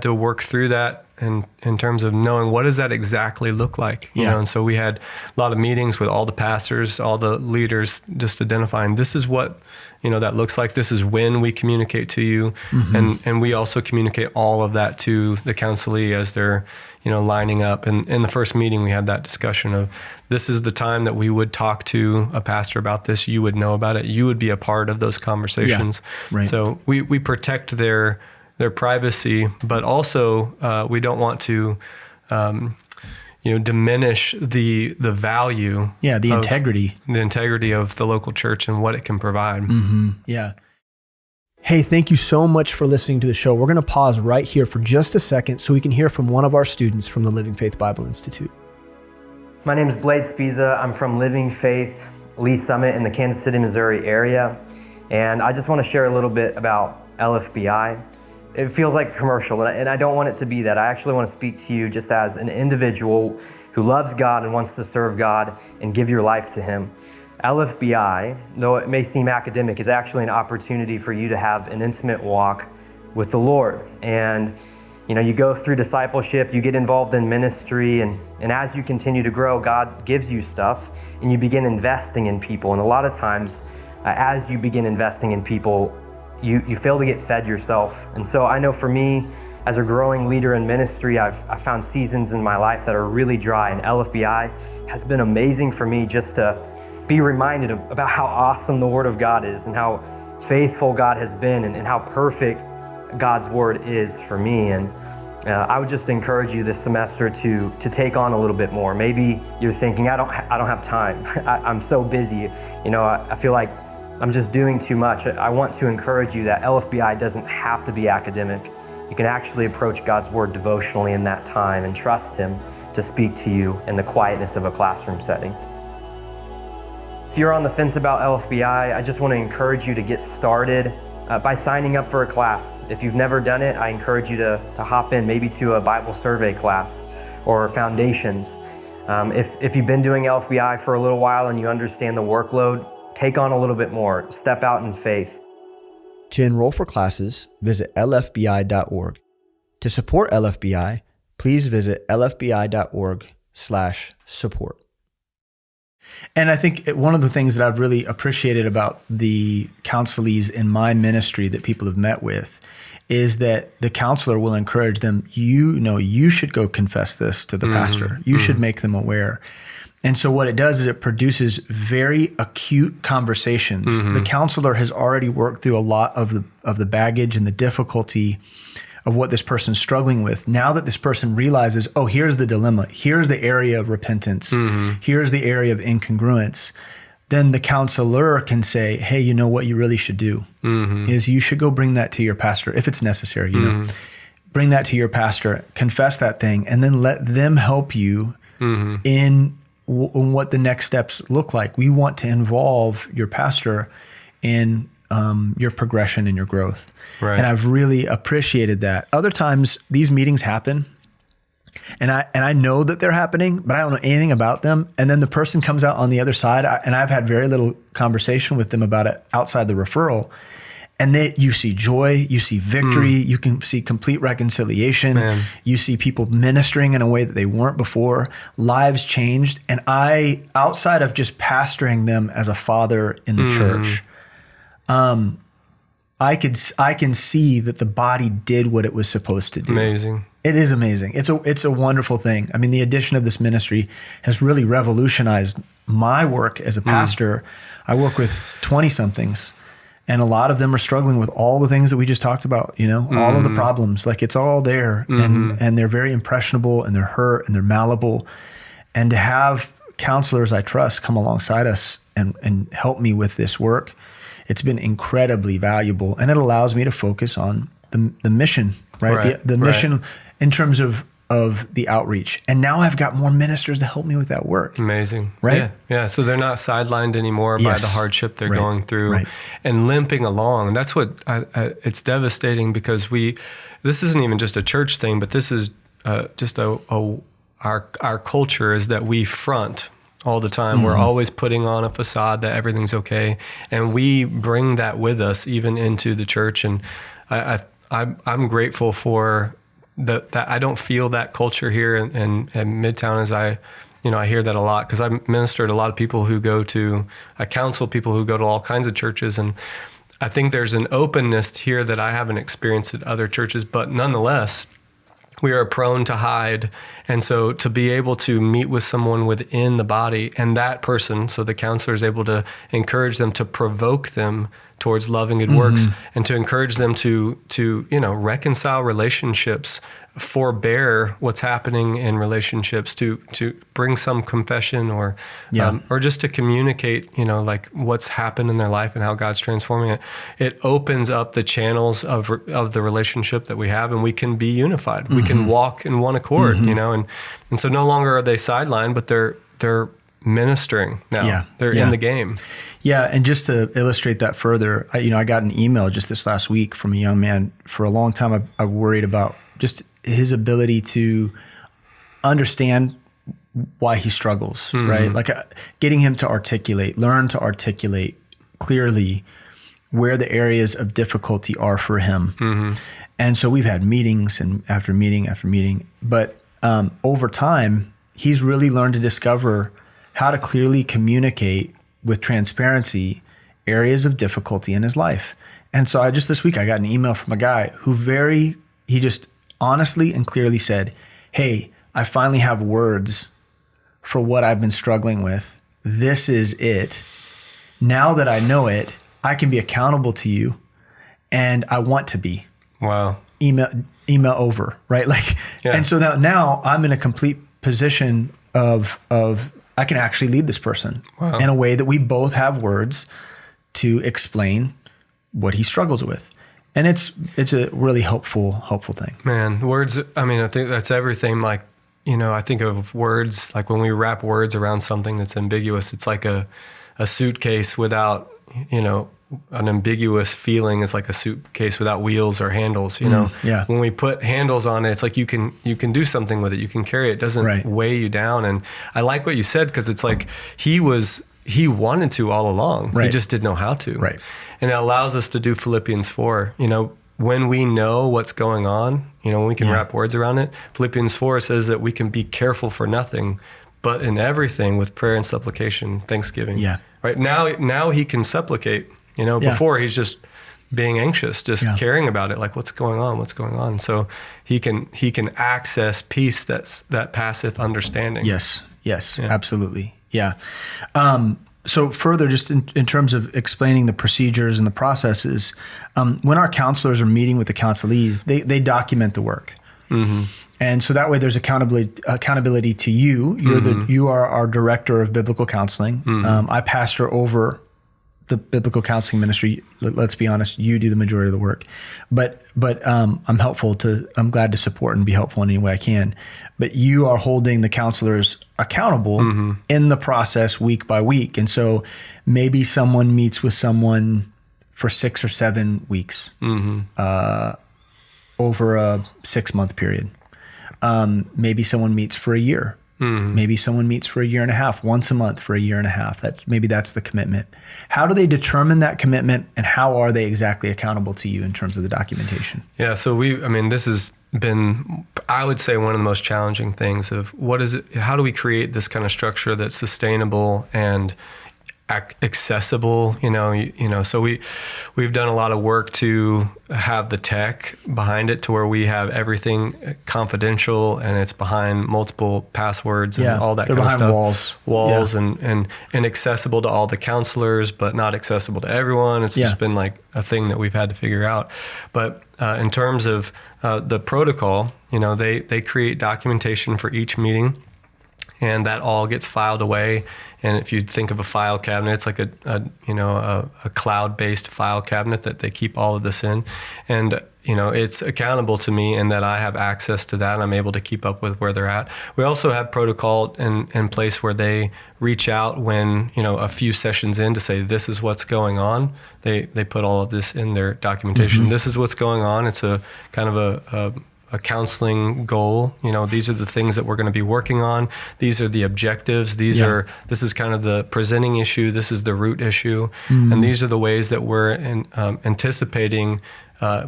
to work through that in terms of knowing what does that exactly look like, you know? And so we had a lot of meetings with all the pastors, all the leaders, just identifying this is what, that looks like. This is when we communicate to you. And we also communicate all of that to the counselee as they're, lining up. And in the first meeting, we had that discussion of this is the time that we would talk to a pastor about this. You would know about it. You would be a part of those conversations. Yeah, right. So we protect their privacy, but also we don't want to, diminish the value. Yeah, the integrity of the local church and what it can provide. Mm-hmm. Yeah. Hey, thank you so much for listening to the show. We're going to pause right here for just a second so we can hear from one of our students from the Living Faith Bible Institute. My name is Blade Spiza. I'm from Living Faith Lee Summit in the Kansas City, Missouri area. And I just want to share a little bit about LFBI. It feels like a commercial, and I don't want it to be that. I actually want to speak to you just as an individual who loves God and wants to serve God and give your life to Him. LFBI, though it may seem academic, is actually an opportunity for you to have an intimate walk with the Lord. And you go through discipleship, you get involved in ministry, and as you continue to grow, God gives you stuff, and you begin investing in people. And a lot of times, as you begin investing in people, you fail to get fed yourself. And so I know for me, as a growing leader in ministry, I've found seasons in my life that are really dry, and LFBI has been amazing for me just to be reminded about how awesome the Word of God is and how faithful God has been and how perfect God's Word is for me. And I would just encourage you this semester to take on a little bit more. Maybe you're thinking, I don't have time. I'm so busy. I feel like I'm just doing too much. I want to encourage you that LFBI doesn't have to be academic. You can actually approach God's Word devotionally in that time and trust Him to speak to you in the quietness of a classroom setting. If you're on the fence about LFBI, I just want to encourage you to get started by signing up for a class. If you've never done it, I encourage you to hop in maybe to a Bible survey class or foundations. If you've been doing LFBI for a little while and you understand the workload, take on a little bit more. Step out in faith. To enroll for classes, visit lfbi.org. To support LFBI, please visit lfbi.org/support. And I think one of the things that I've really appreciated about the counselees in my ministry that people have met with is that the counselor will encourage them, you should go confess this to the pastor. You should make them aware. And so what it does is it produces very acute conversations. The counselor has already worked through a lot of the baggage and the difficulty of what this person's struggling with. Now that this person realizes, oh, here's the dilemma, here's the area of repentance, here's the area of incongruence, then the counselor can say, hey, you know what you really should do is you should go bring that to your pastor if it's necessary, bring that to your pastor, confess that thing, and then let them help you in what the next steps look like. We want to involve your pastor in your progression and your growth. Right. And I've really appreciated that. Other times these meetings happen and I know that they're happening, but I don't know anything about them. And then the person comes out on the other side and I've had very little conversation with them about it outside the referral. And then you see joy, you see victory, you can see complete reconciliation. Man. You see people ministering in a way that they weren't before, lives changed. And I, outside of just pastoring them as a father in the church, I can see that the body did what it was supposed to do. Amazing. It is amazing. It's a wonderful thing. I mean, the addition of this ministry has really revolutionized my work as a pastor. I work with 20-somethings, and a lot of them are struggling with all the things that we just talked about, all of the problems. Like, it's all there, and they're very impressionable, and they're hurt, and they're malleable. And to have counselors I trust come alongside us and help me with this work, it's been incredibly valuable, and it allows me to focus on the mission, right? The mission in terms of the outreach. And now I've got more ministers to help me with that work. Amazing. Right? Yeah. So they're not sidelined anymore by the hardship they're going through and limping along. And that's what it's devastating, because this isn't even just a church thing, but this is just our culture is that we front all the time. We're always putting on a facade that everything's okay. And we bring that with us even into the church. And I'm grateful for that I don't feel that culture here in Midtown, as I hear that a lot, because I ministered a lot of people I counsel people who go to all kinds of churches. And I think there's an openness here that I haven't experienced at other churches, but nonetheless, we are prone to hide. And so to be able to meet with someone within the body, and that person, so the counselor is able to encourage them, to provoke them towards loving good works, and to encourage them to reconcile relationships, forbear what's happening in relationships, to bring some confession or just to communicate, like what's happened in their life and how God's transforming it. It opens up the channels of the relationship that we have, and we can be unified. We can walk in one accord, and so no longer are they sidelined, but they're ministering now. Yeah. They're in the game. Yeah, and just to illustrate that further, I got an email just this last week from a young man. For a long time, I worried about just his ability to understand why he struggles, right? Like getting him to learn to articulate clearly where the areas of difficulty are for him. And so we've had meetings and after meeting after meeting, but over time, he's really learned to discover how to clearly communicate with transparency areas of difficulty in his life. And so this week I got an email from a guy who he just honestly and clearly said, "Hey, I finally have words for what I've been struggling with. This is it. Now that I know it, I can be accountable to you, and I want to be." Wow. Email over, right? And so now I'm in a complete position of I can actually lead this person in a way that we both have words to explain what he struggles with. And it's a really helpful thing. Man, words, I mean, I think that's everything. Like, I think of words, like when we wrap words around something that's ambiguous, it's like a suitcase without, an ambiguous feeling. Is like a suitcase without wheels or handles, When we put handles on it, it's like you can do something with it. You can carry it. It doesn't weigh you down. And I like what you said, because it's like he wanted to all along. He just didn't know how to. Right. And it allows us to do Philippians 4. When we know what's going on, when we can wrap words around it. Philippians 4 says that we can be careful for nothing, but in everything with prayer and supplication, thanksgiving. Yeah. Right. Now he can supplicate. Before he's just being anxious, just caring about it, like what's going on. So he can access peace that passeth understanding. Yes, absolutely. Yeah. So further, just in terms of explaining the procedures and the processes, when our counselors are meeting with the counselees, they document the work. And so that way there's accountability to you. You are our director of biblical counseling. I pastor over the biblical counseling ministry. Let's be honest, you do the majority of the work, but I'm glad to support and be helpful in any way I can. But you are holding the counselors accountable in the process week by week. And so maybe someone meets with someone for 6 or 7 weeks over a 6-month period. Maybe someone meets for a year. Maybe someone meets for a year and a half, once a month for a year and a half. That's the commitment. How do they determine that commitment, and how are they exactly accountable to you in terms of the documentation? Yeah, so this has been, I would say, one of the most challenging things of how do we create this kind of structure that's sustainable and accessible, so we've done a lot of work to have the tech behind it to where we have everything confidential and it's behind multiple passwords and all that kind of stuff. Walls and accessible to all the counselors, but not accessible to everyone. It's just been like a thing that we've had to figure out. But in terms of the protocol, they create documentation for each meeting, and that all gets filed away. And if you think of a file cabinet, it's like a cloud-based file cabinet that they keep all of this in. And, it's accountable to me in that I have access to that and I'm able to keep up with where they're at. We also have protocol in place where they reach out when, a few sessions in to say, this is what's going on. They put all of this in their documentation. This is what's going on. It's a kind of a counseling goal. These are the things that we're going to be working on. These are the objectives. This is kind of the presenting issue. This is the root issue. And these are the ways that we're anticipating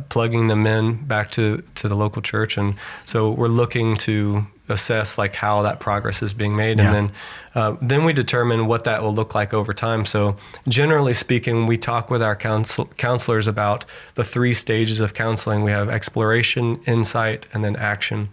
plugging them in back to the local church. And so we're looking to assess like how that progress is being made. And then we determine what that will look like over time. So generally speaking, we talk with our counselors about the 3 stages of counseling. We have exploration, insight, and then action.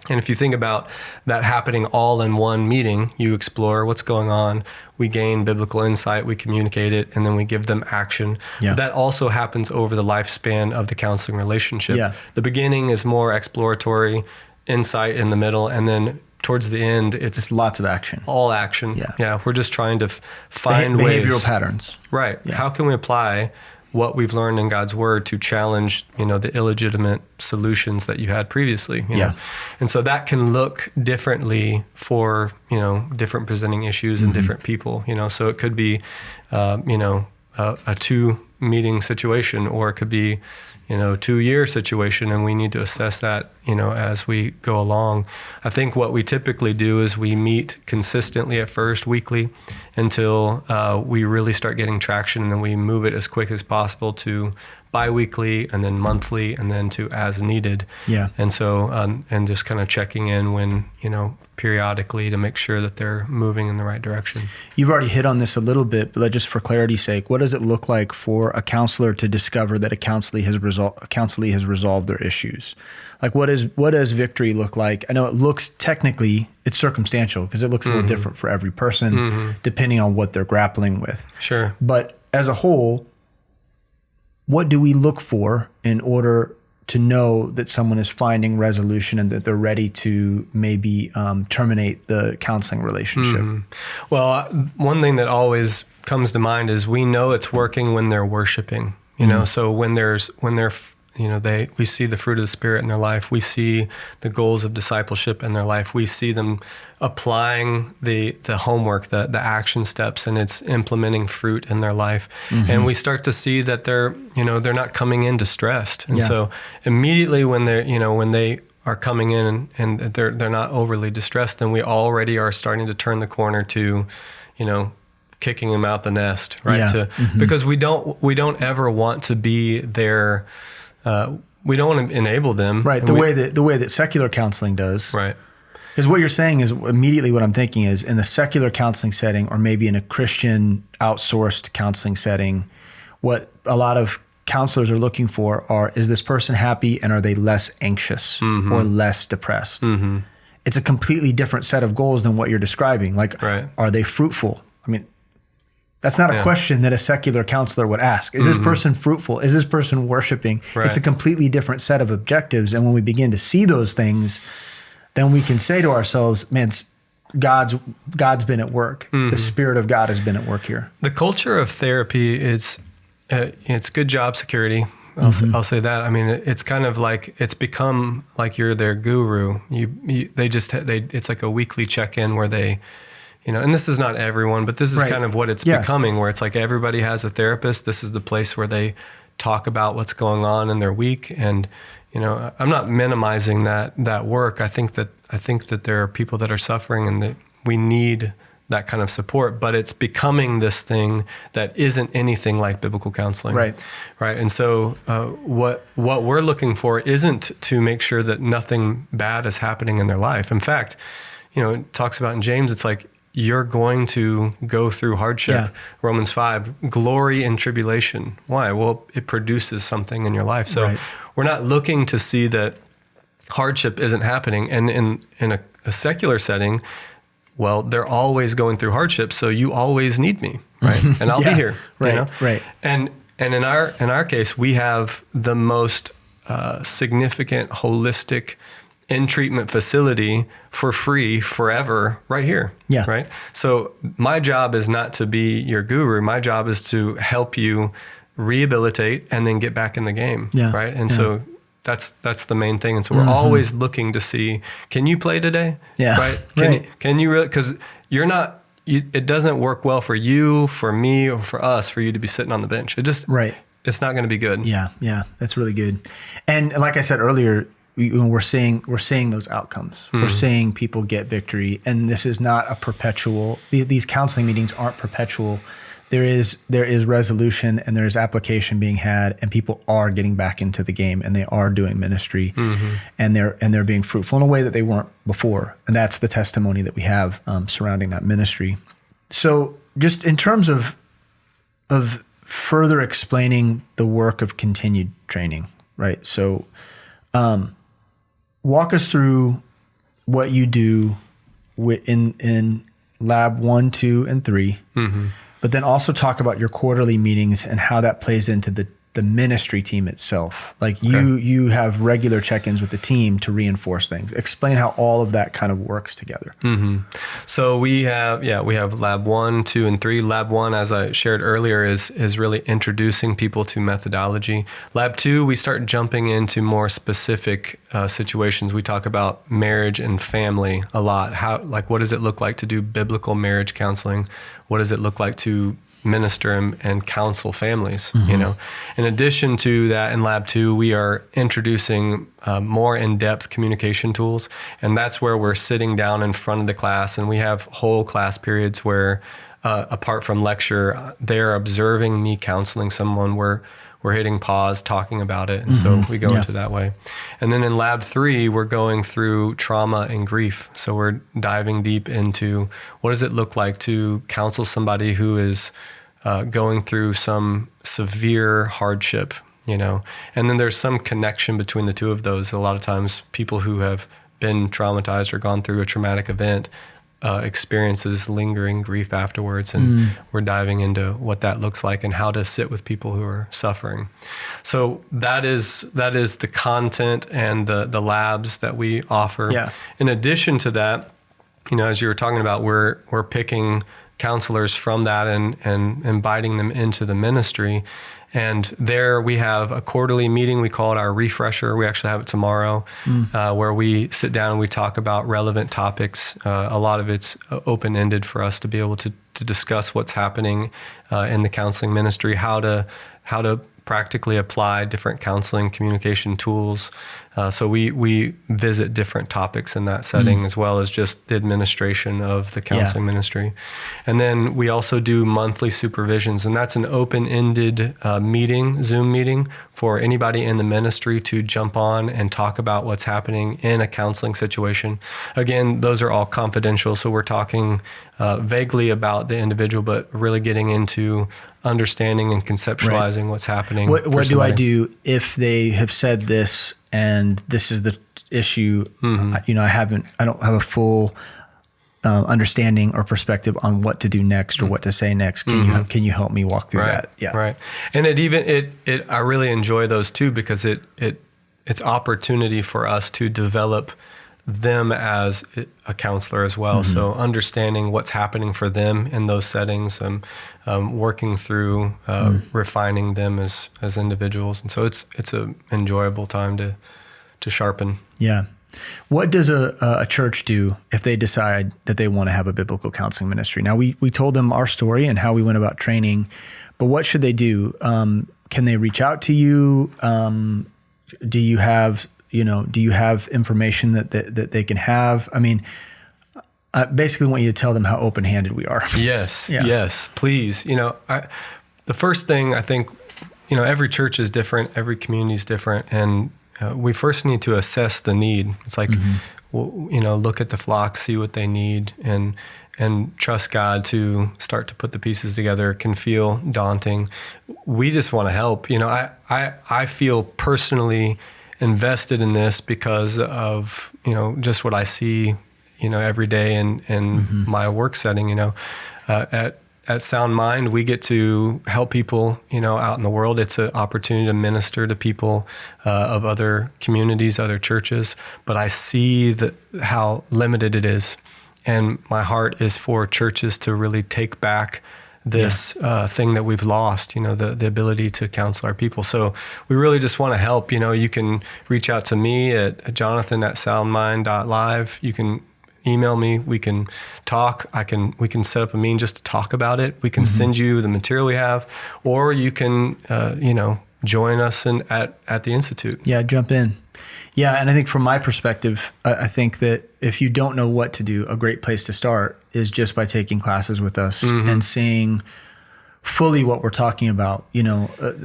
And if you think about that happening all in one meeting, you explore what's going on, we gain biblical insight, we communicate it, and then we give them action. That also happens over the lifespan of the counseling relationship. The beginning is more exploratory, insight in the middle, and then towards the end, it's lots of action. All action. We're just trying to find behavioral patterns. Right. How can we apply what we've learned in God's word to challenge, the illegitimate solutions that you had previously. And so that can look differently for, different presenting issues and different people, so it could be, a 2-meeting situation, or it could be, 2-year situation, and we need to assess that, as we go along. I think what we typically do is we meet consistently at first, weekly, until we really start getting traction, and then we move it as quick as possible to bi-weekly, and then monthly, and then to as needed. And so, and just kind of checking in when, periodically to make sure that they're moving in the right direction. You've already hit on this a little bit, but just for clarity's sake, what does it look like for a counselor to discover that a counselee has resolved their issues? Like what does victory look like? I know it looks technically, it's circumstantial because it looks a little different for every person depending on what they're grappling with. Sure. But as a whole, what do we look for in order to know that someone is finding resolution and that they're ready to maybe terminate the counseling relationship? Well, one thing that always comes to mind is we know it's working when they're worshiping, so when we see the fruit of the Spirit in their life, we see the goals of discipleship in their life, we see them applying the homework, the action steps, and it's implementing fruit in their life. And we start to see that they're not coming in distressed. And so immediately when they are coming in and they're not overly distressed, then we already are starting to turn the corner to, kicking them out the nest, right? Because we don't ever want to be their, we don't want to enable them. Right. The way that secular counseling does. Right. Because what you're saying is immediately what I'm thinking is in the secular counseling setting, or maybe in a Christian outsourced counseling setting, what a lot of counselors are looking for is this person happy, and are they less anxious or less depressed? It's a completely different set of goals than what you're describing. Like, are they fruitful? I mean, that's not a question that a secular counselor would ask. Is this person fruitful? Is this person worshiping? It's a completely different set of objectives. And when we begin to see those things, then we can say to ourselves, man, God's been at work. The Spirit of God has been at work here. The culture of therapy is, it's good job security. I'll say that. I mean, it's kind of like, it's become like you're their guru. It's like a weekly check-in where they, and this is not everyone, but this is kind of what it's becoming, where it's like everybody has a therapist. This is the place where they talk about what's going on in their week. And, I'm not minimizing that work. I think that I think that there are people that are suffering and that we need that kind of support, but it's becoming this thing that isn't anything like biblical counseling. Right. And so what we're looking for isn't to make sure that nothing bad is happening in their life. In fact, it talks about in James, it's like, you're going to go through hardship. Yeah. Romans 5, glory in tribulation. Why? Well, it produces something in your life. So we're not looking to see that hardship isn't happening. And in a secular setting, well, they're always going through hardship, so you always need me, right? And I'll be here. Right. And in our case, we have the most significant holistic in-treatment facility for free forever right here. Yeah. Right? So my job is not to be your guru. My job is to help you rehabilitate and then get back in the game. Yeah. Right? And so that's the main thing. And so we're always looking to see, can you play today? Yeah. Right? Can you really, because you're not, it doesn't work well for you, for me, or for us, for you to be sitting on the bench. It just, it's not going to be good. Yeah. That's really good. And like I said earlier, we're seeing those outcomes. We're seeing people get victory, and this is not a perpetual. These counseling meetings aren't perpetual. There is resolution and there is application being had, and people are getting back into the game, and they are doing ministry, and they're being fruitful in a way that they weren't before, and that's the testimony that we have surrounding that ministry. So, just in terms of further explaining the work of continued training, right? So, walk us through what you do in lab 1, 2, and 3, but then also talk about your quarterly meetings and how that plays into the ministry team itself. Like you have regular check-ins with the team to reinforce things. Explain how all of that kind of works together. So we have lab 1, 2, and 3. Lab 1, as I shared earlier, is really introducing people to methodology. Lab 2, we start jumping into more specific situations. We talk about marriage and family a lot. What does it look like to do biblical marriage counseling? What does it look like to minister and counsel families? In addition to that, in lab 2, we are introducing more in-depth communication tools, and that's where we're sitting down in front of the class, and we have whole class periods where apart from lecture, they're observing me counseling someone. We're hitting pause, talking about it, and so we go into that way. And then in lab 3, we're going through trauma and grief. So we're diving deep into what does it look like to counsel somebody who is going through some severe hardship, and then there's some connection between the two of those. A lot of times people who have been traumatized or gone through a traumatic event experiences lingering grief afterwards, and we're diving into what that looks like and how to sit with people who are suffering. So that is the content and the labs that we offer. Yeah. In addition to that, as you were talking about, we're picking counselors from that and inviting them into the ministry. And there we have a quarterly meeting. We call it our refresher. We actually have it tomorrow, where we sit down and we talk about relevant topics. A lot of it's open-ended for us to be able to discuss what's happening in the counseling ministry, how to practically apply different counseling communication tools. So we visit different topics in that setting, as well as just the administration of the counseling ministry. And then we also do monthly supervisions, and that's an open-ended meeting, Zoom meeting, for anybody in the ministry to jump on and talk about what's happening in a counseling situation. Again, those are all confidential, so we're talking vaguely about the individual, but really getting into understanding and conceptualizing what's happening. What do I do if they have said this and this is the issue? I don't have a full understanding or perspective on what to do next or what to say next. Can you help me walk through that? Yeah. Right. And I really enjoy those too, because it's opportunity for us to develop them as a counselor as well. So understanding what's happening for them in those settings, and working through refining them as individuals. And so it's an enjoyable time to sharpen. Yeah. What does a church do if they decide that they want to have a biblical counseling ministry? Now, we told them our story and how we went about training, but what should they do? Can they reach out to you? Do you have do you have information that they can have? I mean, I basically want you to tell them how open-handed we are. Yes, Yeah. yes, please. The first thing I think, every church is different, every community is different, and we first need to assess the need. It's like, look at the flock, see what they need, and trust God to start to put the pieces together. It can feel daunting. We just want to help. I feel personally invested in this because of, just what I see, every day in my work setting. At Sound Mind, we get to help people, out in the world. It's an opportunity to minister to people of other communities, other churches. But I see how limited it is. And my heart is for churches to really take back this thing that we've lost, the ability to counsel our people. So we really just want to help. You can reach out to me at jonathan@soundmind.live. You can email me. We can talk. We can set up a meeting just to talk about it. We can send you the material we have, or you can, join us at the Institute. Yeah, jump in. Yeah, and I think from my perspective, I think that if you don't know what to do, a great place to start is just by taking classes with us and seeing fully what we're talking about.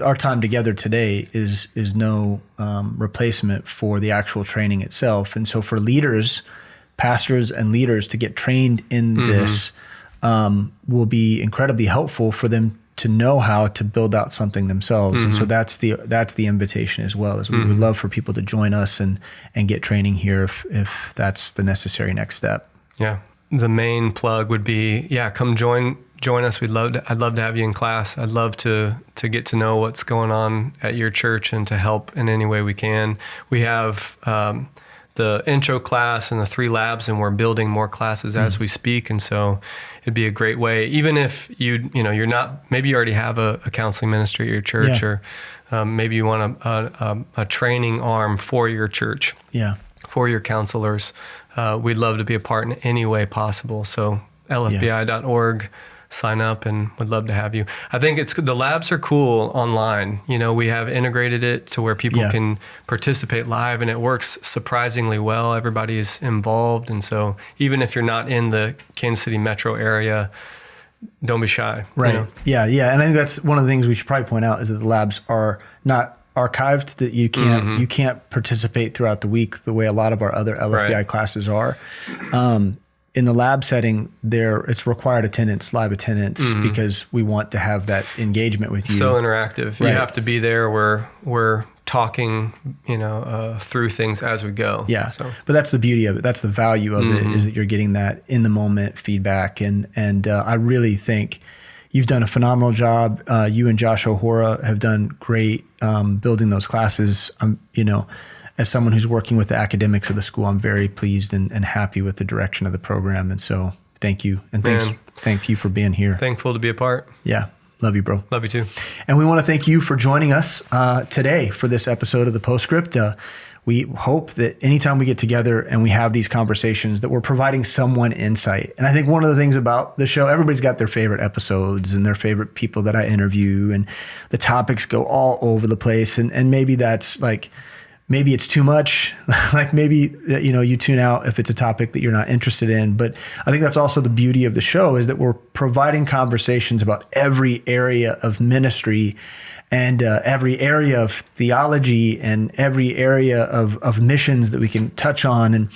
Our time together today is no replacement for the actual training itself. And so for leaders, pastors and leaders to get trained in this will be incredibly helpful for them to know how to build out something themselves. And so that's the invitation as well, is we would love for people to join us and get training here if that's the necessary next step. Yeah. The main plug would be, come join us. I'd love to have you in class. I'd love to get to know what's going on at your church and to help in any way we can. We have the intro class and the 3 labs, and we're building more classes as we speak. And so it'd be a great way, even if you're not, maybe you already have a counseling ministry at your church, or maybe you want a training arm for your church, for your counselors. We'd love to be a part in any way possible. So lfbi.org, sign up, and would love to have you. I think the labs are cool online. We have integrated it to where people can participate live, and it works surprisingly well. Everybody's involved. And so even if you're not in the Kansas City metro area, don't be shy. Right. Yeah. And I think that's one of the things we should probably point out, is that the labs are not archived, that you can't participate throughout the week the way a lot of our other LFBI classes are. In the lab setting, it's required attendance, live attendance, because we want to have that engagement with you. So interactive. Right. You have to be there. We're talking, through things as we go. Yeah. So. But that's the beauty of it. That's the value of it, is that you're getting that in the moment feedback. And I really think you've done a phenomenal job. You and Josh O'Hora have done great building those classes. As someone who's working with the academics of the school, I'm very pleased and happy with the direction of the program. And so thank you. And thank you for being here. Thankful to be a part. Yeah. Love you, bro. Love you too. And we want to thank you for joining us today for this episode of the Postscript. We hope that anytime we get together and we have these conversations, that we're providing someone insight. And I think one of the things about the show, everybody's got their favorite episodes and their favorite people that I interview, and the topics go all over the place. And maybe that's maybe it's too much. Maybe, you tune out if it's a topic that you're not interested in. But I think that's also the beauty of the show, is that we're providing conversations about every area of ministry and every area of theology and every area of missions that we can touch on.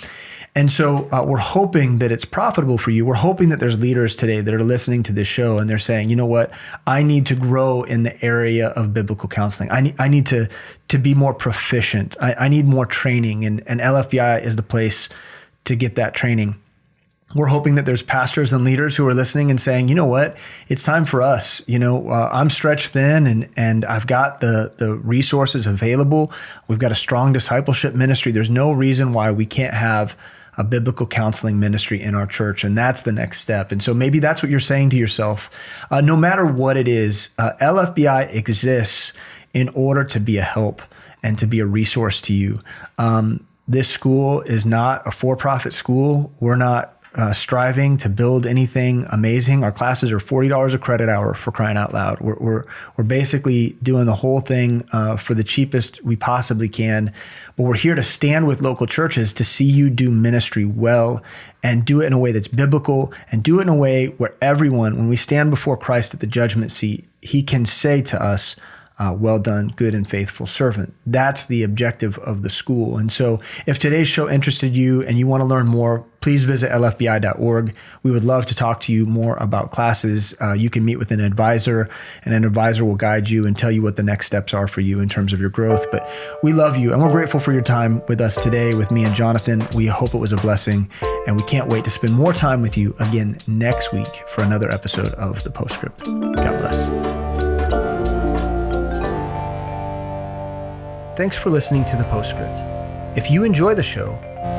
And so we're hoping that it's profitable for you. We're hoping that there's leaders today that are listening to this show and they're saying, you know what, I need to grow in the area of biblical counseling. I need to be more proficient. I need more training, and LFBI is the place to get that training. We're hoping that there's pastors and leaders who are listening and saying, you know what, it's time for us. I'm stretched thin and I've got the resources available. We've got a strong discipleship ministry. There's no reason why we can't have a biblical counseling ministry in our church, and that's the next step. And so maybe that's what you're saying to yourself. No matter what it is, LFBI exists in order to be a help and to be a resource to you. This school is not a for-profit school. We're not striving to build anything amazing. Our classes are $40 a credit hour, for crying out loud. We're basically doing the whole thing for the cheapest we possibly can. But we're here to stand with local churches to see you do ministry well and do it in a way that's biblical and do it in a way where everyone, when we stand before Christ at the judgment seat, he can say to us, well done, good and faithful servant. That's the objective of the school. And so if today's show interested you and you want to learn more, please visit lfbi.org. We would love to talk to you more about classes. You can meet with an advisor, and an advisor will guide you and tell you what the next steps are for you in terms of your growth. But we love you, and we're grateful for your time with us today with me and Jonathan. We hope it was a blessing, and we can't wait to spend more time with you again next week for another episode of The Postscript. God bless. Thanks for listening to The Postscript. If you enjoy the show,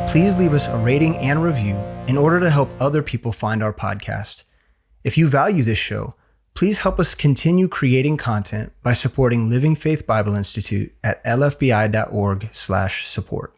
please leave us a rating and review in order to help other people find our podcast. If you value this show, please help us continue creating content by supporting Living Faith Bible Institute at lfbi.org/support.